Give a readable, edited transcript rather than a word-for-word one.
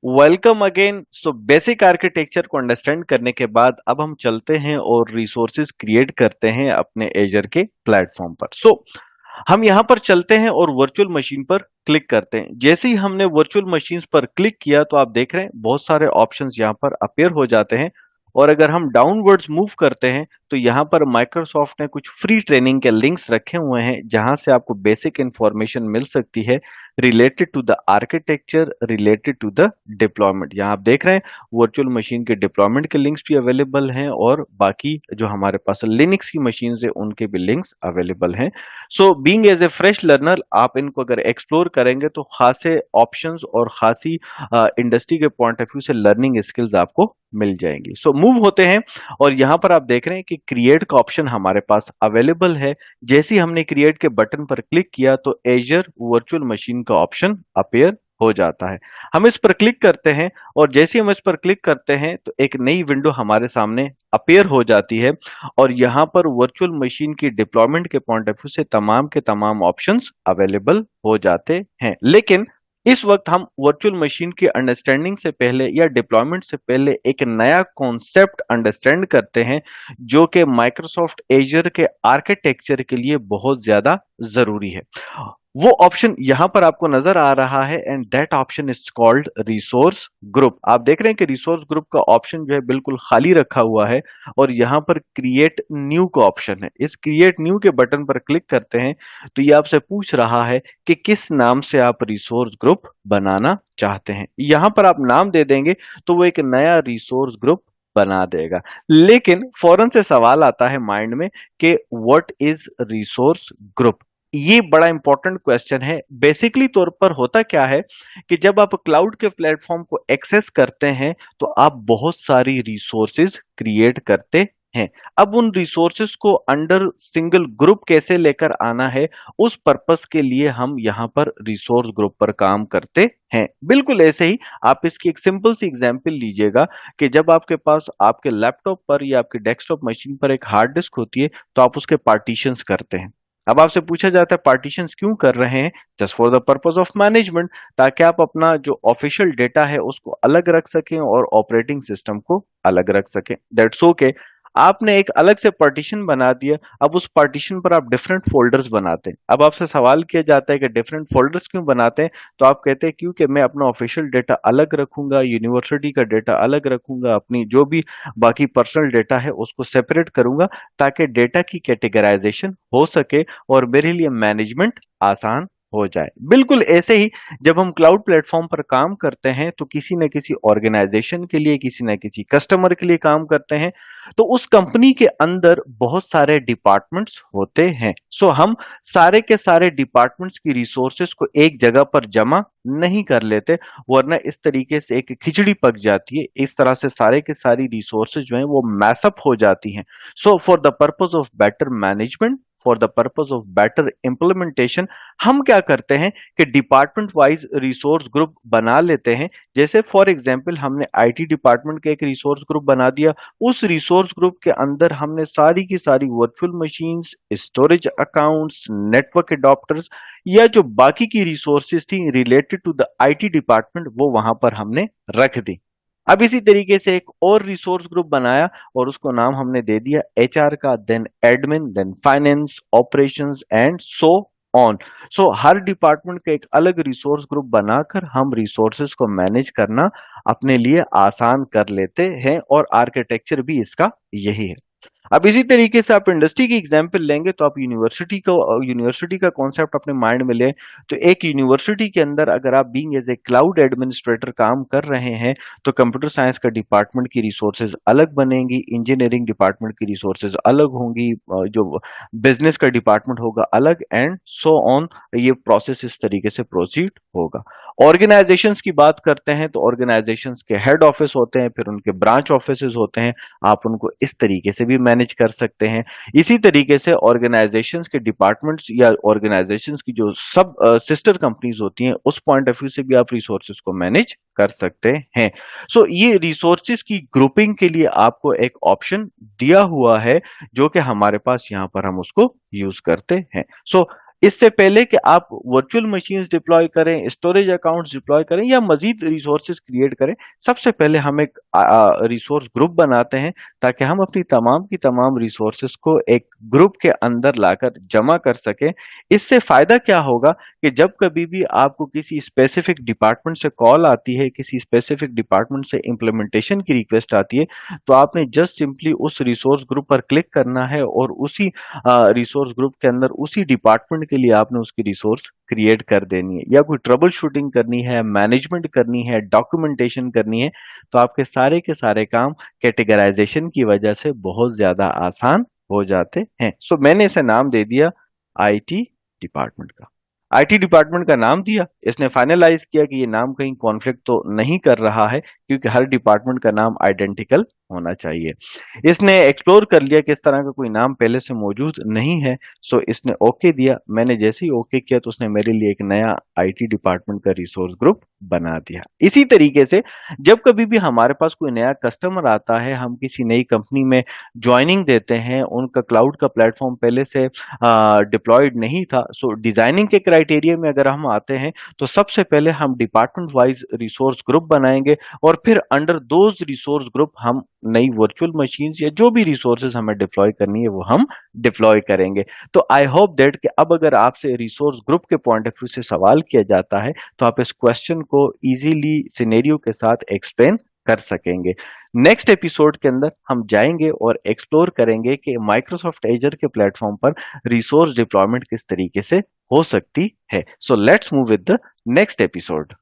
Welcome again. So basic architecture को understand करने के बाद अब हम चलते हैं और रिसोर्सेज क्रिएट करते हैं अपने एजर के प्लेटफॉर्म पर। हम यहां पर चलते हैं और वर्चुअल मशीन पर क्लिक करते हैं। जैसे ही हमने वर्चुअल मशीन्स पर क्लिक किया तो आप देख रहे हैं बहुत सारे ऑप्शंस यहां पर अपीयर हो जाते हैं। और अगर हम डाउनवर्ड्स मूव करते हैं तो यहाँ पर माइक्रोसॉफ्ट ने कुछ फ्री ट्रेनिंग के लिंक्स रखे हुए हैं जहां से आपको बेसिक इंफॉर्मेशन मिल सकती है related to the architecture, related to the deployment. यहाँ आप देख रहे हैं वर्चुअल मशीन के डिप्लॉयमेंट के लिंक्स भी अवेलेबल हैं और बाकी जो हमारे पास लिनक्स की मशीन है उनके भी लिंक्स अवेलेबल हैं। So being as a fresh learner आप इनको अगर एक्सप्लोर करेंगे तो खासे ऑप्शंस और खासी इंडस्ट्री के पॉइंट ऑफ व्यू से लर्निंग स्किल्स आपको मिल जाएंगी। सो मूव होते हैं और यहाँ पर आप देख रहे हैं कि क्रिएट का ऑप्शन हमारे पास अवेलेबल है। जैसे ही हमने क्रिएट के बटन पर क्लिक किया तो एजर वर्चुअल मशीन का ऑप्शन अपीयर हो जाता है। हम इस पर क्लिक करते हैं और जैसे ही हम इस पर क्लिक करते हैं तो एक नई विंडो हमारे सामने अपीयर हो जाती है और यहाँ पर वर्चुअल मशीन की डिप्लॉयमेंट के पॉइंट ऑफ व्यू से तमाम के तमाम ऑप्शंस अवेलेबल हो जाते हैं। लेकिन इस वक्त हम वर्चुअल मशीन की अंडरस्टैंडिंग से पहले या डिप्लॉयमेंट से पहले एक नया कॉन्सेप्ट अंडरस्टैंड करते हैं जो कि माइक्रोसॉफ्ट एजर के आर्किटेक्चर के लिए बहुत ज्यादा जरूरी है। वो ऑप्शन यहां पर आपको नजर आ रहा है and that option is called resource group. आप देख रहे हैं कि रिसोर्स ग्रुप का ऑप्शन जो है बिल्कुल खाली रखा हुआ है और यहां पर क्रिएट न्यू का ऑप्शन है। इस क्रिएट न्यू के बटन पर क्लिक करते हैं तो ये आपसे पूछ रहा है कि किस नाम से आप रिसोर्स ग्रुप बनाना चाहते हैं। यहां पर आप नाम दे देंगे तो वो एक नया रिसोर्स ग्रुप बना देगा। लेकिन फौरन से सवाल आता है माइंड में कि व्हाट इज रिसोर्स ग्रुप। ये बड़ा इंपॉर्टेंट क्वेश्चन है। बेसिकली तौर पर होता क्या है कि जब आप क्लाउड के प्लेटफॉर्म को एक्सेस करते हैं तो आप बहुत सारी रिसोर्सेज क्रिएट करते हैं। अब उन रिसोर्सेज को अंडर सिंगल ग्रुप कैसे लेकर आना है, उस पर्पस के लिए हम यहां पर रिसोर्स ग्रुप पर काम करते हैं। बिल्कुल ऐसे ही आप इसकी एक सिंपल सी एग्जांपल लीजिएगा कि जब आपके पास आपके लैपटॉप पर या आपके डेस्कटॉप मशीन पर एक हार्ड डिस्क होती है तो आप उसके पार्टीशंस करते हैं। अब आपसे पूछा जाता है पार्टीशंस क्यों कर रहे हैं? Just for the purpose of management, ताकि आप अपना जो ऑफिशियल डेटा है उसको अलग रख सकें और ऑपरेटिंग सिस्टम को अलग रख सकें। That's okay. आपने एक अलग से पार्टीशन बना दिया। अब उस पार्टीशन पर आप डिफरेंट फोल्डर्स बनाते हैं। अब आपसे सवाल किया जाता है कि डिफरेंट फोल्डर्स क्यों बनाते हैं? तो आप कहते हैं क्योंकि मैं अपना ऑफिशियल डेटा अलग रखूंगा, यूनिवर्सिटी का डेटा अलग रखूंगा, अपनी जो भी बाकी पर्सनल डेटा है उसको सेपरेट करूंगा ताकि डेटा की कैटेगराइजेशन हो सके और मेरे लिए मैनेजमेंट आसान हो जाए। बिल्कुल ऐसे ही जब हम क्लाउड प्लेटफॉर्म पर काम करते हैं तो किसी न किसी ऑर्गेनाइजेशन के लिए, किसी न किसी कस्टमर के लिए काम करते हैं तो उस कंपनी के अंदर बहुत सारे डिपार्टमेंट्स होते हैं। हम सारे के सारे डिपार्टमेंट्स की रिसोर्सेज को एक जगह पर जमा नहीं कर लेते, वरना इस तरीके से एक खिचड़ी पक जाती है। इस तरह से सारे के सारी रिसोर्सेज जो हैं वो मैसअप हो जाती हैं। For the purpose of better management, for the purpose of better implementation, हम क्या करते हैं कि डिपार्टमेंट वाइज रिसोर्स ग्रुप बना लेते हैं। जैसे फॉर एग्जांपल हमने आईटी डिपार्टमेंट का एक रिसोर्स ग्रुप बना दिया। उस रिसोर्स ग्रुप के अंदर हमने सारी की सारी virtual machines, storage accounts, network adapters या जो बाकी की रिसोर्सेज थी related to the IT department वो वहां पर हमने रख दी। अब इसी तरीके से एक और रिसोर्स ग्रुप बनाया और उसको नाम हमने दे दिया एचआर का, then admin, then finance, operations and so on. हर डिपार्टमेंट का एक अलग रिसोर्स ग्रुप बनाकर हम रिसोर्सेज को मैनेज करना अपने लिए आसान कर लेते हैं और आर्किटेक्चर भी इसका यही है। अब इसी तरीके से आप इंडस्ट्री की एग्जांपल लेंगे तो आप यूनिवर्सिटी का कॉन्सेप्ट अपने माइंड में ले। तो एक यूनिवर्सिटी के अंदर अगर आप being as a cloud administrator काम कर रहे हैं तो कंप्यूटर साइंस का डिपार्टमेंट की रिसोर्सेज अलग बनेंगी, इंजीनियरिंग डिपार्टमेंट की रिसोर्सेज अलग होंगी, जो बिजनेस का डिपार्टमेंट होगा अलग एंड सो ऑन। ये प्रोसेस इस तरीके से प्रोसीड होगा। ऑर्गेनाइजेशंस की बात करते हैं तो ऑर्गेनाइजेशंस के हेड ऑफिस होते हैं, फिर उनके ब्रांच ऑफिसेज होते हैं। आप उनको इस तरीके से भी मैनेज कर सकते हैं। इसी तरीके से ऑर्गेनाइजेशंस के डिपार्टमेंट्स या ऑर्गेनाइजेशंस की जो सब सिस्टर कंपनीज होती हैं उस पॉइंट ऑफ व्यू से भी आप रिसोर्सेज को मैनेज कर सकते हैं। ये रिसोर्सेज की ग्रुपिंग के लिए आपको एक ऑप्शन दिया हुआ है जो कि हमारे पास यहाँ पर हम उसको यूज करते हैं। इससे पहले कि आप वर्चुअल मशीन्स डिप्लॉय करें, स्टोरेज अकाउंट्स डिप्लॉय करें या मजीद रिसोर्सेज क्रिएट करें, सबसे पहले हम एक रिसोर्स ग्रुप बनाते हैं ताकि हम अपनी तमाम की तमाम रिसोर्सेज को एक ग्रुप के अंदर लाकर जमा कर सकें। इससे फायदा क्या होगा कि जब कभी भी आपको किसी स्पेसिफिक डिपार्टमेंट से कॉल आती है, किसी स्पेसिफिक डिपार्टमेंट से इम्प्लीमेंटेशन की रिक्वेस्ट आती है, तो आपने जस्ट सिंपली उस रिसोर्स ग्रुप पर क्लिक करना है और उसी रिसोर्स ग्रुप के अंदर उसी डिपार्टमेंट के लिए आपने उसकी रिसोर्स क्रिएट कर देनी है, या कोई ट्रबल शूटिंग करनी है, मैनेजमेंट करनी है, डॉक्यूमेंटेशन करनी है, तो आपके सारे के सारे काम कैटेगराइजेशन की वजह से बहुत ज्यादा आसान हो जाते हैं। सो मैंने इसे नाम दे दिया आईटी डिपार्टमेंट का। आईटी डिपार्टमेंट का नाम दिया, इसने फाइनलाइज किया कि ये नाम कहीं कॉन्फ्लिक्ट तो नहीं कर रहा है, क्योंकि हर डिपार्टमेंट का नाम आइडेंटिकल होना चाहिए। इसने एक्सप्लोर कर लिया कि इस तरह का कोई नाम पहले से मौजूद नहीं है, सो इसने ओके दिया। मैंने जैसे ही ओके किया तो उसने मेरे लिए एक नया आईटी डिपार्टमेंट का रिसोर्स ग्रुप बना दिया। इसी तरीके से जब कभी भी हमारे पास कोई नया कस्टमर आता है, हम किसी नई कंपनी में ज्वाइनिंग देते हैं, उनका क्लाउड का प्लेटफॉर्म पहले से डिप्लॉयड नहीं था, सो डिजाइनिंग के क्राइटेरिया में अगर हम आते हैं तो सबसे पहले हम डिपार्टमेंट वाइज रिसोर्स ग्रुप बनाएंगे और फिर अंडर दोज रिसोर्स ग्रुप हम नई वर्चुअल मशीन्स या जो भी रिसोर्सेज हमें डिप्लॉय करनी है वो हम डिप्लॉय करेंगे। तो आई होप दैट कि अब अगर आपसे रिसोर्स ग्रुप के पॉइंट ऑफ व्यू से सवाल किया जाता है तो आप इस क्वेश्चन को इजीली सिनेरियो के साथ एक्सप्लेन कर सकेंगे। नेक्स्ट एपिसोड के अंदर हम जाएंगे और एक्सप्लोर करेंगे कि माइक्रोसॉफ्ट एजर के प्लेटफॉर्म पर रिसोर्स डिप्लॉयमेंट किस तरीके से हो सकती है। So let's move with the next episode.